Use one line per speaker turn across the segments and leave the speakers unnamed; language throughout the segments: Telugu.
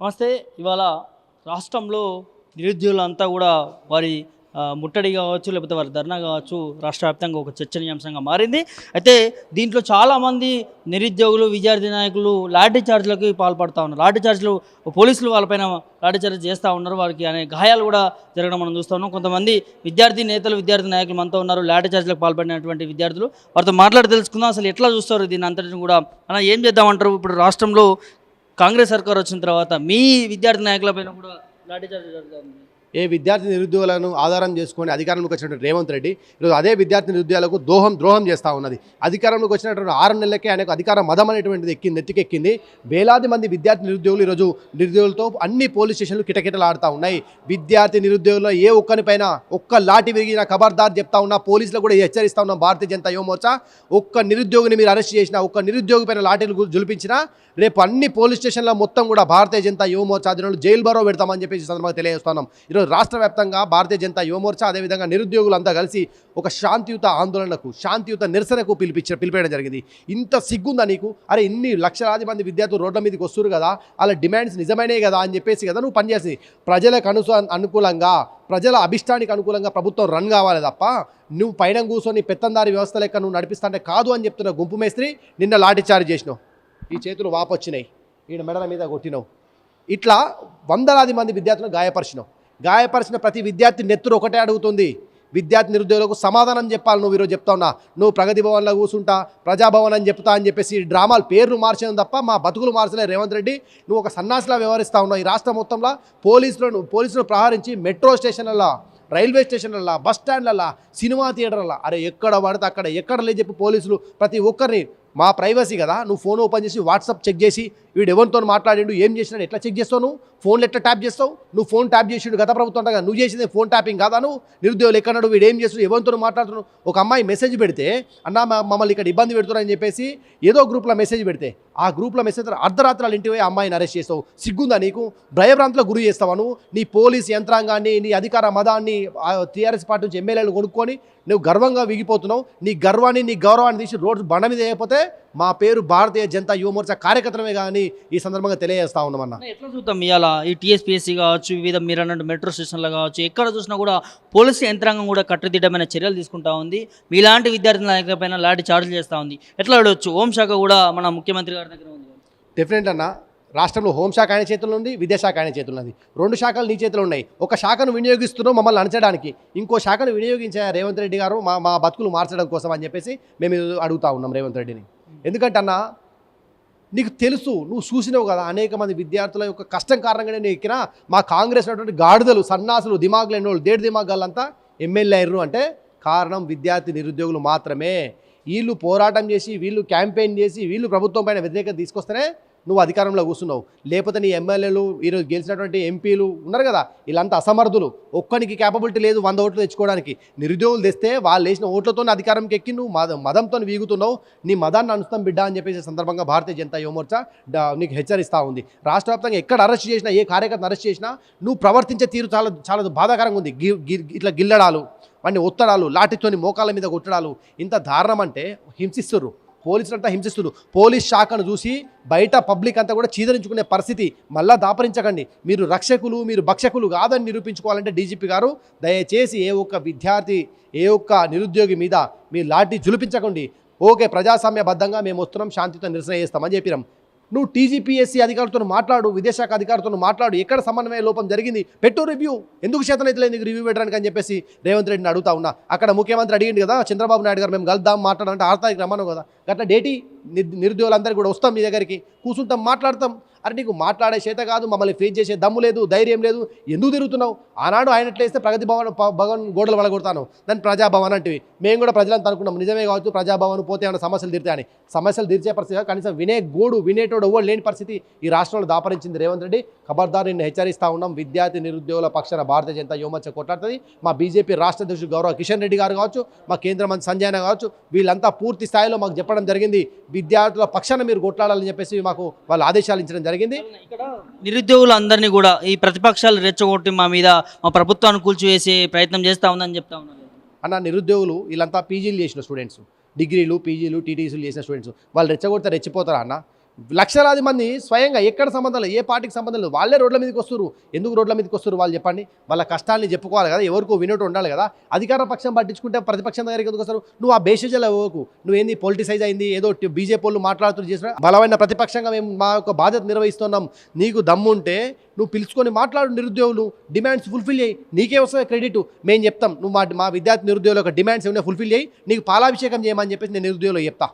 నమస్తే. ఇవాళ రాష్ట్రంలో నిరుద్యోగులంతా కూడా వారి ముట్టడి కావచ్చు, లేకపోతే వారి ధర్నా కావచ్చు, రాష్ట్ర వ్యాప్తంగా ఒక చర్చనీయాంశంగా మారింది. అయితే దీంట్లో చాలామంది నిరుద్యోగులు, విద్యార్థి నాయకులు లాఠీ చార్జ్లకు పాల్పడుతూ ఉన్నారు. లాఠీ చార్జ్లు పోలీసులు వాళ్ళపైన లాఠీ చార్జ్ చేస్తూ ఉన్నారు. వారికి అనేక గాయాలు కూడా జరగడం మనం చూస్తూ ఉన్నాం. కొంతమంది విద్యార్థి నేతలు, విద్యార్థి నాయకులు మనతో ఉన్నారు. లాఠీ చార్జ్లకు పాల్పడినటువంటి విద్యార్థులు, వారితో మాట్లాడి తెలుసుకుందాం అసలు ఎట్లా చూస్తారు దీన్ని అంతటిని కూడా. అన్న, ఏం చేద్దామంటారు? ఇప్పుడు రాష్ట్రంలో కాంగ్రెస్ సర్కార్ వచ్చిన తర్వాత మీ విద్యార్థి నాయకులపైన కూడా లాఠీచార్జ్ జరుగుతుంది.
ఏ విద్యార్థి నిరుద్యోగులను ఆధారం చేసుకొని అధికారంలోకి వచ్చినటువంటి రేవంత్ రెడ్డి ఈరోజు అదే విద్యార్థి నిరుద్యోగులకు ద్రోహం చేస్తూ ఉన్నది. అధికారంలోకి వచ్చినటువంటి 6 నెలలకే ఆయనకు అధికార మదం అనేటువంటిది నెత్తికెక్కింది. వేలాది మంది విద్యార్థి నిరుద్యోగులు ఈరోజు నిరుద్యోగులతో అన్ని పోలీస్ స్టేషన్లు కిటకిటలాడుతూ ఉన్నాయి. విద్యార్థి నిరుద్యోగులు ఏ ఒక్కరిపైన ఒక్క లాఠీ విరిగిన ఖబర్దార్ చెప్తా ఉన్నా, పోలీసులు కూడా హెచ్చరిస్తూ ఉన్నాం. భారతీయ జనతా యువమోర్చా ఒక్క నిరుద్యోగిని మీరు అరెస్ట్ చేసినా, ఒక్క నిరుద్యోగి పైన లాఠీలు జులిపించినా రేపు అన్ని పోలీస్ స్టేషన్ల మొత్తం కూడా భారతీయ జనతా యువమోర్చా ఆధ్వర్యంలో జైలు బరో పెడతామని చెప్పేసి సందర్భంగా తెలియజేస్తున్నాం. ఈరోజు రాష్ట్ర వ్యాప్తంగా భారతీయ జనతా యువమోర్చా అదేవిధంగా నిరుద్యోగులంతా కలిసి ఒక శాంతియుత ఆందోళనకు, శాంతియుత నిరసనకు పిలిపేయడం జరిగింది. ఇంత సిగ్గుందా నీకు? అరే, ఇన్ని లక్షలాది మంది విద్యార్థులు రోడ్ల మీదకి వస్తారు కదా, వాళ్ళ డిమాండ్స్ నిజమైనవి కదా అని చెప్పేసి కదా నువ్వు పనిచేసింది. ప్రజలకు అనుకూలంగా, ప్రజల అభిష్టానికి అనుకూలంగా ప్రభుత్వం రన్ కావాలి తప్ప నువ్వు పైన కూర్చొని పెత్తందారి వ్యవస్థ లెక్క నువ్వు నడిపిస్తాంటే కాదు అని చెప్తున్న గుంపు మేస్త్రి నిన్న లాఠీచార్జ్ చేసినావు. ఈ చేతులు వాపొచ్చినాయి, ఈయన మెడల మీద కొట్టినావు. ఇట్లా వందలాది మంది విద్యార్థులను గాయపరిచిన ప్రతి విద్యార్థి నెత్తురు ఒకటే అడుగుతుంది, విద్యార్థి నిరుద్యోగులకు సమాధానం చెప్పాలి. నువ్వు ఈరోజు చెప్తా ఉన్నా, నువ్వు ప్రగతి భవన్లో కూర్చుంటా, ప్రజాభవన్ అని చెప్తా అని చెప్పేసి డ్రామాలు పేర్లు మార్చడం తప్ప మా బతుకులు మార్చలే రేవంత్ రెడ్డి. నువ్వు ఒక సన్నాసిలా వ్యవహరిస్తూ ఉన్నావు. ఈ రాష్ట్రం మొత్తంలో పోలీసులను ప్రహరించి మెట్రో స్టేషన్లలో, రైల్వే స్టేషన్లలో, బస్ స్టాండ్లలో, సినిమా థియేటర్లలో, అరే ఎక్కడ పడితే అక్కడ ఎక్కడ లేదు చెప్పి పోలీసులు ప్రతి ఒక్కరిని, మా ప్రైవసీ కదా, నువ్వు ఫోన్ ఓపెన్ చేసి వాట్సాప్ చెక్ చేసి వీడు ఎవరితో మాట్లాడిండు, ఏం చేసినాడు, ఎట్లా చెక్ చేస్తావు? నువ్వు ఫోన్లు ఎట్లా ట్యాప్ చేస్తావు? నువ్వు ఫోన్ ట్యాప్ చేసిండు గత ప్రభుత్వం అంటగా, నువ్వు చేసింది ఫోన్ ట్యాపింగ్ కాదా? నువ్వు నిరుద్యోగులు ఎక్కడన్నాడు, వీడు ఏం చేస్తున్నాడు, ఎవరితో మాట్లాడుతున్నావు? ఒక అమ్మాయి మెసేజ్ పెడితే, అన్న మమ్మల్ని ఇక్కడ ఇబ్బంది పెడుతున్నారని చెప్పేసి ఏదో గ్రూప్లో మెసేజ్ పెడితే, ఆ గ్రూప్లో మెసేజ్ అర్ధరాత్రాలు ఇంటికి అమ్మాయిని అరెస్ట్ చేస్తావు. సిగ్గుందా నీకు? భయభ్రాంతులకు గురి చేస్తావా నువ్వు? నీ పోలీస్ యంత్రాంగాన్ని, నీ అధికార మదాన్ని టీఆర్ఎస్ పార్టీ నుంచి ఎమ్మెల్యేలు కొనుక్కొని నువ్వు గర్వంగా విగిపోతున్నావు. నీ గర్వాన్ని, నీ గౌరవాన్ని తీసి రోడ్డు బండ మీద వేయకపోతే మా పేరు భారతీయ జనతా యువమోర్చా కార్యకర్తలమే కానీ ఈ సందర్భంగా తెలియజేస్తా ఉన్నామన్నా.
ఎట్లా చూద్దాం ఇవాళ ఈ టీఎస్పీఎస్సీ కావచ్చు, వివిధ మీరు అన్నట్టు మెట్రో స్టేషన్లు కావచ్చు, ఎక్కడ చూసినా కూడా పోలీసు యంత్రాంగం కూడా కట్టుదిట్టమైన చర్యలు తీసుకుంటా ఉంది. మీలాంటి విద్యార్థి నాయకులపైన లాంటి చార్జీలు చేస్తూ ఉంది. ఎట్లా అడవచ్చు? హోంశాఖ కూడా మన ముఖ్యమంత్రి గారి దగ్గర ఉంది.
డెఫినెట్ అన్న, రాష్ట్రంలో హోంశాఖ ఆయన చేతుల్లో ఉంది, విద్యాశాఖ ఆయన చేతుల్లో ఉంది. 2 శాఖలు నీ చేతిలో ఉన్నాయి. ఒక శాఖను వినియోగిస్తున్నావు మమ్మల్ని అణచడానికి, ఇంకో శాఖను వినియోగించే రేవంత్ రెడ్డి గారు మా బతుకులు మార్చడం కోసం అని చెప్పేసి మేము అడుగుతా ఉన్నాం రేవంత్ రెడ్డిని. ఎందుకంటే అన్న, నీకు తెలుసు, నువ్వు చూసినావు కదా, అనేక మంది విద్యార్థుల యొక్క కష్టం కారణంగానే నేను ఎక్కినా మా కాంగ్రెస్ ఉన్నటువంటి గాడిదలు, సన్నాసులు, దిమాగులు ఎన్నోళ్ళు, దేడు దిమాగాళ్ళంతా ఎమ్మెల్యే అయ్యారు అంటే కారణం విద్యార్థి నిరుద్యోగులు మాత్రమే. వీళ్ళు పోరాటం చేసి, వీళ్ళు క్యాంపెయిన్ చేసి, వీళ్ళు ప్రభుత్వం పైన వ్యతిరేకత తీసుకొస్తేనే నువ్వు అధికారంలో కూర్చున్నావు. లేకపోతే నీ ఎమ్మెల్యేలు, ఈరోజు గెలిచినటువంటి ఎంపీలు ఉన్నారు కదా, వీళ్ళంతా అసమర్థులు. ఒక్కనికి క్యాపబిలిటీ లేదు 100 ఓట్లు తెచ్చుకోవడానికి. నిరుద్యోగులు తెస్తే వాళ్ళు వేసిన ఓట్లతో అధికారంకి ఎక్కి నువ్వు మదంతో వీగుతున్నావు. నీ మదాన్ని అనుస్తాం బిడ్డ అని చెప్పేసి సందర్భంగా భారతీయ జనతా యువమోర్చా నీకు హెచ్చరిస్తూ ఉంది. రాష్ట్ర వ్యాప్తంగా ఎక్కడ అరెస్ట్ చేసినా, ఏ కార్యకర్తను అరెస్ట్ చేసినా నువ్వు ప్రవర్తించే తీరు చాలా చాలా బాధాకరంగా ఉంది. ఇట్లా గిల్లడాలు, వాడిని ఒత్తడాలు, లాఠీతోని మోకాళ్ళ మీద కొట్టడాలు, ఇంత దారుణం అంటే హింసిస్తుర్రు. పోలీసులంతా హింసిస్తున్నారు. పోలీస్ శాఖను చూసి బయట పబ్లిక్ అంతా కూడా చీదరించుకునే పరిస్థితి. మళ్ళా దాపరించకండి. మీరు రక్షకులు, మీరు భక్షకులు కాదని నిరూపించుకోవాలంటే డీజీపీ గారు దయచేసి ఏ ఒక్క విద్యార్థి, ఏ ఒక్క నిరుద్యోగి మీద మీరు లాఠీ జులిపించకండి. ఓకే, ప్రజాస్వామ్యబద్ధంగా మేము వస్తున్నాం, శాంతితో నిరసన చేస్తామని చెప్పినాం. నువ్వు టీజీపీఎస్సీ అధికారులతో మాట్లాడు, విద్యాశాఖ అధికారులతో మాట్లాడు, ఎక్కడ సమన్వయ లోపం జరిగింది పెట్టు రివ్యూ. ఎందుకు చేతనైతే నీకు రివ్యూ పెట్టడానికి అని చెప్పేసి రేవంత్ రెడ్డిని అడుగుతా ఉన్నా. అక్కడ ముఖ్యమంత్రి అడిగింది కదా, చంద్రబాబు నాయుడు గారు మేము కలుద్దాం మాట్లాడాలంటే 6 తారీఖు రమ్మను కదా, అట్లా డేటీ నిరుద్యోగులందరికీ కూడా వస్తాం, మీ దగ్గరికి కూర్చుంటాం, మాట్లాడతాం. అరే, నీకు మాట్లాడే చేత కాదు, మమ్మల్ని ఫేస్ చేసే దమ్ము లేదు, ధైర్యం లేదు, ఎందుకు తిరుగుతున్నావు? ఆనాడు ఆయన ఎట్లేస్తే ప్రగతి భవన్ గోడలు వలగొడతాను, దాన్ని ప్రజాభవన్ అంటివి. మేము కూడా ప్రజలంతా అనుకున్నాం, నిజమే కావచ్చు, ప్రజాభవన్ పోతే ఏమైనా సమస్యలు తీరుతాయని. సమస్యలు తీర్చే పరిస్థితి కనీసం వినేటోడు ఎవ్వడు లేని పరిస్థితి ఈ రాష్ట్రంలో దాపరించింది రేవంత్ రెడ్డి. ఖబర్దార్ నిన్ను హెచ్చరిస్తూ ఉన్నాం. విద్యార్థి నిరుద్యోగుల పక్షాన భారతీయ జనతా యువమోర్చా కొట్లాడుతుంది. మా బీజేపీ రాష్ట్ర అధ్యక్షుడు గౌరవ కిషన్ రెడ్డి గారు కావచ్చు, మా కేంద్ర మంత్రి సంజయ్ కావచ్చు, వీళ్ళంతా పూర్తి స్థాయిలో మాకు చెప్పడం జరిగింది, విద్యార్థుల పక్షాన మీరు కొట్లాడాలని చెప్పేసి మాకు వాళ్ళు ఆదేశాలు ఇచ్చడం జరిగింది.
ఇక్కడ నిరుద్యోగులందరినీ కూడా ఈ ప్రతిపక్షాలు రెచ్చగొట్టి మా మీద, మా ప్రభుత్వాన్ని కూల్చివేసే ప్రయత్నం చేస్తూ ఉందని చెప్తా ఉన్నారు
అన్న. నిరుద్యోగులు వీళ్ళంతా పీజీలు చేసిన స్టూడెంట్స్, డిగ్రీలు, పీజీలు, టీటీసీలు చేసిన స్టూడెంట్స్, వాళ్ళు రెచ్చగొడితే రెచ్చిపోతారా అన్న? లక్షలాది మంది స్వయంగా ఎక్కడ సంబంధం లేదు, ఏ పార్టీకి సంబంధం లేదు, వాళ్ళే రోడ్ల మీదకి వస్తారు. ఎందుకు రోడ్ల మీదకి వస్తారు వాళ్ళు చెప్పండి? వాళ్ళ కష్టాన్ని చెప్పుకోవాలి కదా, ఎవరికో వినోటు ఉండాలి కదా. అధికార పక్షం పట్టించుకుంటే ప్రతిపక్షం దగ్గరికి ఎందుకు వస్తారు? నువ్వు ఆ బేసిజల్ అవ్వకు, నువ్వేంది పొలిటిసైజ్ అయింది, ఏదో బీజేపీ వాళ్ళు మాట్లాడుతూ చేసిన బలమైన ప్రతిపక్షంగా మేము మా యొక్క బాధ్యత నిర్వహిస్తున్నాం. నీకు దమ్ముంటే నువ్వు పిలుచుకొని మాట్లాడు, నిరుద్యోగులు డిమాండ్స్ ఫుల్ఫిల్ చేయి, నీకే వస్తుంది క్రెడిట్. మేము చెప్తాం, నువ్వు మా విద్యార్థి నిరుద్యోగుల యొక్క డిమాండ్స్ ఏమైనా ఫుల్ఫిల్ చేయి, నీకు పాలాభిషేకం చేయమని చెప్పేసి నేను నిరుద్యోగులు చెప్తా.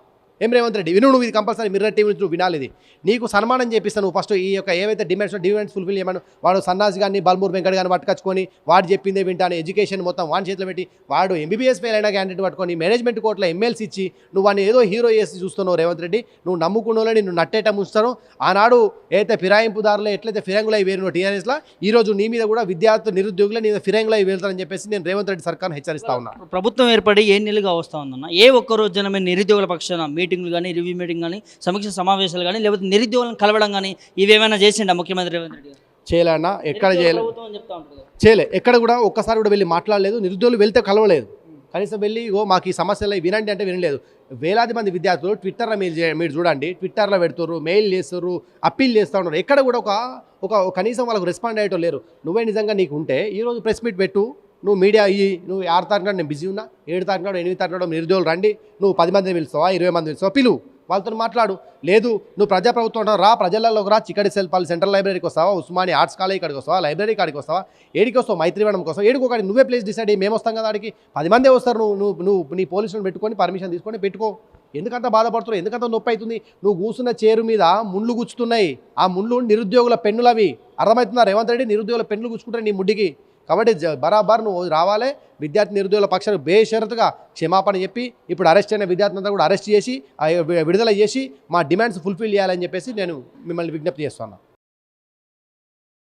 ఏం రేవంత్ రెడ్డి విను, నువ్వు ఇది కంపల్సరీ మిర్రర్ టీవీ నుంచి నువ్వు వినాలి. ఇది నీకు సన్మానం చేపిస్తాను. నువ్వు ఫస్ట్ ఈ యొక్క ఏవైతే డిమాండ్స్ ఫుల్ఫిల్ చేయమని వాడు సన్నాసి కానీ బల్మూర్ వెంకట్ కానీ పట్టుకొచ్చుకొని వాడు చెప్పిందే వింటాను, ఎడ్యుకేషన్ మొత్తం వాడి చేతిలో పెట్టి వాడు ఎంబీబీఎస్ ఫెయిల్ అయినా క్యాండిడేట్ పట్టుకొని మేనేజ్మెంట్ కోర్టులో ఎమ్మెల్సీ ఇచ్చి నువ్వు వాడిని ఏదో హీరో చేసి చూస్తున్నావు రేవంత్ రెడ్డి. నువ్వు నమ్ముకున్నోళ్ళని నువ్వు నట్టేట ముంచుతాను. ఆనాడు ఏదైతే ఫిరాయింపుదారులు ఎట్లయితే ఫిరంగులై వేరునో టీఆర్ఎస్లో, ఈ రోజు నీ మీద కూడా విద్యార్థులు నిరుద్యోగులు నీ ఫిరంగులై వేలుతారని చెప్పేసి నేను రేవంత్ రెడ్డి సర్కార్ను హెచ్చరిస్తా ఉన్నా.
ప్రభుత్వం ఏర్పడి ఏ నెలలుగా వస్తూ ఉందన్న, ఏ ఒక్క రోజున మేము నిరుద్యోగుల పక్షాన మీటింగ్లు కానీ, రివ్యూ మీటింగ్ కానీ, సమీక్ష సమావేశాలు కానీ, లేకపోతే నిరుద్యోగులను కలవడం కానీ ఇవేమైనా చేసిండా ముఖ్యమంత్రి రేవంత్ రెడ్డి గారు?
చేయలేనా? ఎక్కడ చేయలే, ఎక్కడ కూడా ఒక్కసారి కూడా వెళ్ళి మాట్లాడలేదు. నిరుద్యోగులు వెళ్తే కలవలేదు. కనీసం వెళ్ళి మాకు ఈ సమస్యలు వినండి అంటే వినలేదు. వేలాది మంది విద్యార్థులు ట్విట్టర్లో మీరు చూడండి, ట్విట్టర్లో పెడుతున్నారు, మెయిల్ చేస్తున్నారు, అప్పీల్ చేస్తూ ఉన్నారు. ఎక్కడ కూడా ఒక కనీసం వాళ్ళకు రెస్పాండ్ అయ్యేటో లేరు. నువ్వే నిజంగా నీకు ఉంటే ఈరోజు ప్రెస్ మీట్ పెట్టు, నువ్వు మీడియా అయ్యి, నువ్వు 6 తారీఖు నాడు నేను బిజీ ఉన్నా, 7 తారీఖు నాడు 8 తారీఖు నాడు నిరుద్యోగులు రండి, నువ్వు 10 మందిని పిలుస్తావా, 20 మంది పిలుస్తావా, పిలువు, వాళ్ళతో మాట్లాడు. లేదు నువ్వు ప్రజాప్రభుత్వం అంటావు, రా ప్రజలలోకి రా, చిక్కడి సెల్పాలి సెంట్రల్ లైబ్రరీకి వస్తావా, ఉస్మానియా ఆర్ట్స్ కాలేజ్ కాడికి వస్తావా, లైబ్రరీ కాడికి వస్తావా, ఏడికి వస్తావు, మైత్రివనం కోసం ఏడికి ఒకటి నువ్వే ప్లేస్ డిసైడ్ అయ్యి మేము వస్తాం కదా ఆడికి. 10 మందే వస్తారు. నువ్వు నీ పోలీసులను పెట్టుకొని పర్మిషన్ తీసుకొని పెట్టుకో. ఎందుకంత బాధపడుతున్నావు? ఎందుకంత నొప్పి అవుతుంది? నువ్వు కూర్చున్న చైరు మీద ముళ్ళు గుచ్చుతున్నాయి. ఆ ముళ్ళు నిరుద్యోగుల పెన్నులు అవి. అర్థమవుతుందా రేవంత్ రెడ్డి? నిరుద్యోగుల పెన్నులు గుచ్చుకుంటారు నీ ముడ్డికి. కాబట్టి బరాబర్ నువ్వు రావాలి. విద్యార్థి నిరుద్యోగుల పక్షాలు బేషరతుగా క్షమాపణ చెప్పి ఇప్పుడు అరెస్ట్ అయిన విద్యార్థులంతా కూడా అరెస్ట్ చేసి విడుదల చేసి మా డిమాండ్స్ ఫుల్ఫిల్ చేయాలని చెప్పేసి నేను మిమ్మల్ని విజ్ఞప్తి చేస్తున్నాను.